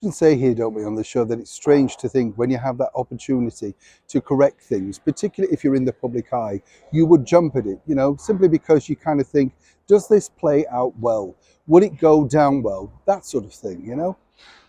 Often say here, don't we, on the show, that it's strange to think when you have that opportunity to correct things, particularly if you're in the public eye, you would jump at it, simply because you kind of think, does this play out well? Would it go down well? That sort of thing.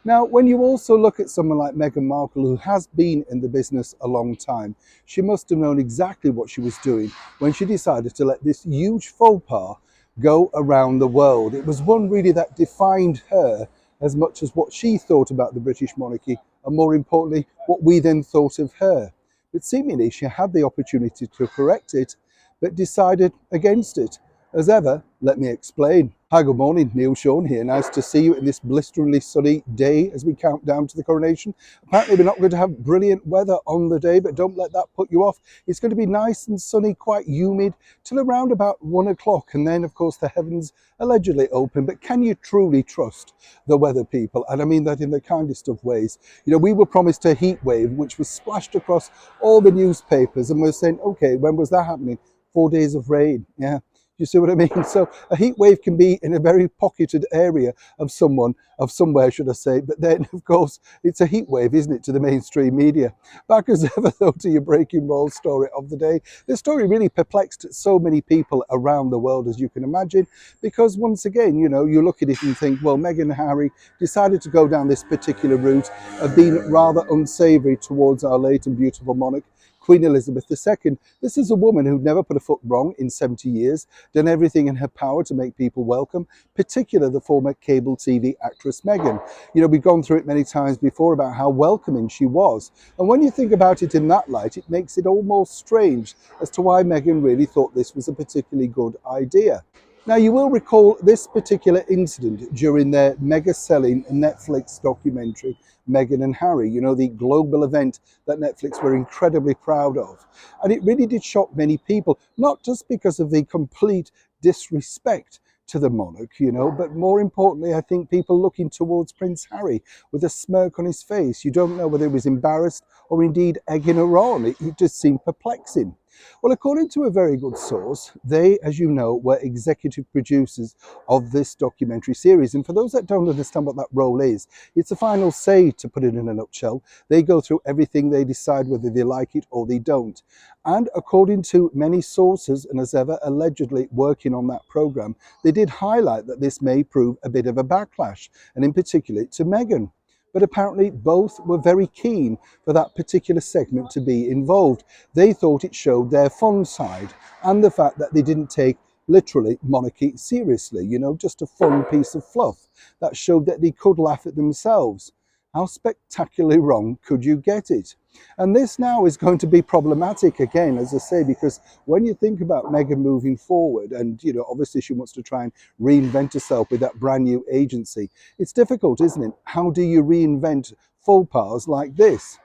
Now, when you also look at someone like Meghan Markle, who has been in the business a long time, she must have known exactly what she was doing when she decided to let this huge faux pas go around the world. It was one really that defined her as much as what she thought about the British monarchy, and more importantly, what we then thought of her. But seemingly she had the opportunity to correct it, but decided against it. As ever, let me explain. Hi, good morning, Neil Sean here. Nice to see you in this blisteringly sunny day as we count down to the coronation. Apparently we're not going to have brilliant weather on the day, but don't let that put you off. It's going to be nice and sunny, quite humid, till around about 1 o'clock. And then, of course, the heavens allegedly open. But can you truly trust the weather people? And I mean that in the kindest of ways. We were promised a heat wave, which was splashed across all the newspapers. And we're saying, okay, when was that happening? 4 days of rain. Yeah. You see what I mean? So a heat wave can be in a very pocketed area of somewhere, should I say. But then, of course, it's a heat wave, isn't it, to the mainstream media? Back as ever, though, to your breaking roll story of the day. This story really perplexed so many people around the world, as you can imagine, because once again, you look at it and think, well, Meghan and Harry decided to go down this particular route of being rather unsavoury towards our late and beautiful monarch, Queen Elizabeth II. This is a woman who'd never put a foot wrong in 70 years, done everything in her power to make people welcome, particularly the former cable TV actress Meghan. We've gone through it many times before about how welcoming she was. And when you think about it in that light, it makes it almost strange as to why Meghan really thought this was a particularly good idea. Now, you will recall this particular incident during their mega-selling Netflix documentary, Meghan and Harry, the global event that Netflix were incredibly proud of. And it really did shock many people, not just because of the complete disrespect to the monarch, but more importantly, I think people looking towards Prince Harry with a smirk on his face. You don't know whether he was embarrassed or indeed egging her on. It just seemed perplexing. Well, according to a very good source, they, as you know, were executive producers of this documentary series. And for those that don't understand what that role is, it's a final say, to put it in a nutshell. They go through everything, they decide whether they like it or they don't. And according to many sources, and as ever, allegedly working on that program, they did highlight that this may prove a bit of a backlash, and in particular to Meghan. But apparently both were very keen for that particular segment to be involved. They thought it showed their fun side and the fact that they didn't take literally monarchy seriously, just a fun piece of fluff that showed that they could laugh at themselves. How spectacularly wrong could you get it? And this now is going to be problematic again, as I say, because when you think about Meghan moving forward, and obviously she wants to try and reinvent herself with that brand new agency, it's difficult, isn't it? How do you reinvent faux pas like this?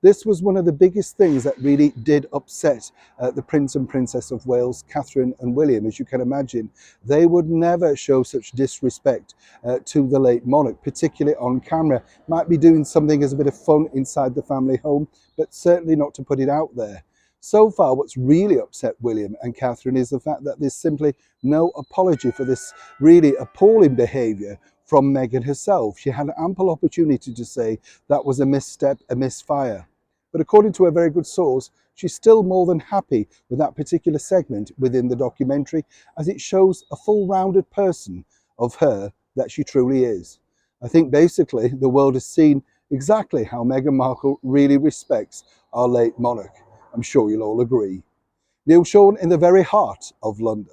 This was one of the biggest things that really did upset the Prince and Princess of Wales, Catherine and William. As you can imagine, they would never show such disrespect to the late monarch, particularly on camera. Might be doing something as a bit of fun inside the family home, but certainly not to put it out there. So far, what's really upset William and Catherine is the fact that there's simply no apology for this really appalling behaviour from Meghan herself. She had ample opportunity to say that was a misstep, a misfire. But according to a very good source, she's still more than happy with that particular segment within the documentary, as it shows a full-rounded person of her that she truly is. I think basically the world has seen exactly how Meghan Markle really respects our late monarch. I'm sure you'll all agree. Neil Sean in the very heart of London.